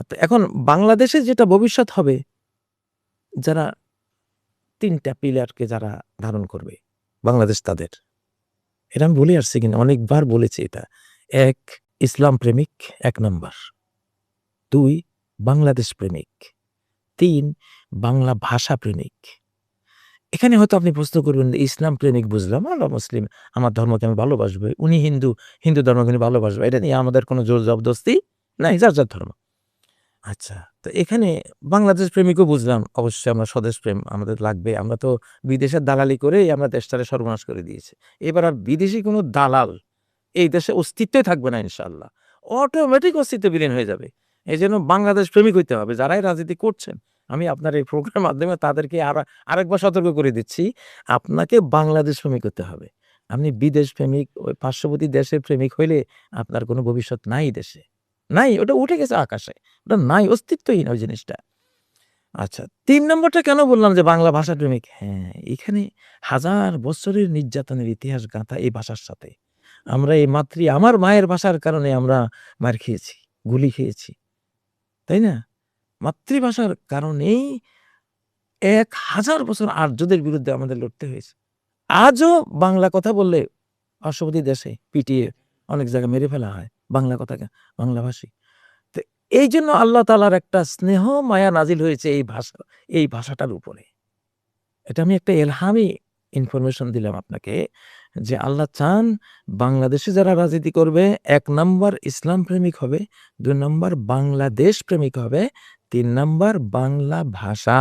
তো এখন বাংলাদেশে যেটা ভবিষ্যৎ হবে, যারা ৩ টা পিলারকে যারা ধারণ করবে, বাংলাদেশ তাদের। এটা আমি বলে আসছি কিনা অনেকবার বলেছি এটা। ১ ইসলাম প্রেমিক ১ নাম্বার। ২ বাংলাদেশ প্রেমিক। ৩ বাংলা ভাষা প্রেমিক। এখানে হয়তো আপনি প্রশ্ন করবেন ইসলাম প্রেমিক বুঝলাম, আমরা মুসলিম, আমার ধর্মকে আমি ভালোবাসবো। উনি হিন্দু, হিন্দু ধর্মকে উনি ভালোবাসবো। এটা নিয়ে আমাদের কোনো জোর জবরদস্তি নাই, যার, যার ধর্ম। আচ্ছা, তো এখানে বাংলাদেশ প্রেমিকও বুঝলাম। অবশ্যই আমরা স্বদেশ প্রেম আমাদের লাগবে। আমরা তো বিদেশের দালালি করেই আমরা দেশটারে সর্বনাশ করে দিয়েছি। এবার আর বিদেশি কোনো দালাল এই দেশে অস্তিত্বই থাকবে না ইনশাআল্লাহ। অটোমেটিক অস্তিত্ব বিলীন হয়ে যাবে। এজন্য বাংলাদেশ প্রেমিক হইতে হবে। যারাই রাজনীতি করছেন, আমি আপনার এই প্রোগ্রামের মাধ্যমে তাদেরকে আরেকবার সতর্ক করে দিচ্ছি, আপনাকে বাংলাদেশ প্রেমিক হতে হবে। আপনি বিদেশ প্রেমিক, ওই পার্শ্ববর্তী দেশের প্রেমিক হইলে আপনার কোনো ভবিষ্যৎ নাই দেশে। নাই, ওটা উঠে গেছে আকাশে। ওটা নাই, অস্তিত্বহীন ওই জিনিসটা। আচ্ছা, ৩ নম্বরটা কেন বললাম যে বাংলা ভাষা প্রেমিক? হ্যাঁ, এখানে হাজার বছরের নির্যাতনের ইতিহাস গাঁথা এই ভাষার সাথে। আমরা এই আমার মায়ের ভাষার কারণে আমরা মার খেয়েছি, গুলি খেয়েছি। তাই না? মাতৃভাষার কারণেই ১,০০০ বছর আর্যদের বিরুদ্ধে আমাদের লড়তে হয়েছে। আজও বাংলা কথা বললে পার্শ্ববর্তী দেশে পিটিয়ে অনেক জায়গায় মেরে ফেলা হয়। বাংলা কথাকে, বাংলাভাষী। তো এইজন্য আল্লাহ তাআলার একটা স্নেহ মায়া নাজিল হয়েছে এই ভাষাটার উপরে। এটা আমি একটা এলহামি ইনফরমেশন দিলাম আপনাকে যে আল্লাহ চান বাংলাদেশে যারা রাজনীতি করবে ১ নাম্বার ইসলাম প্রেমিক হবে, ২ নাম্বার বাংলাদেশ প্রেমিক হবে, ৩ নাম্বার বাংলা ভাষা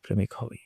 প্রেমিক হবে।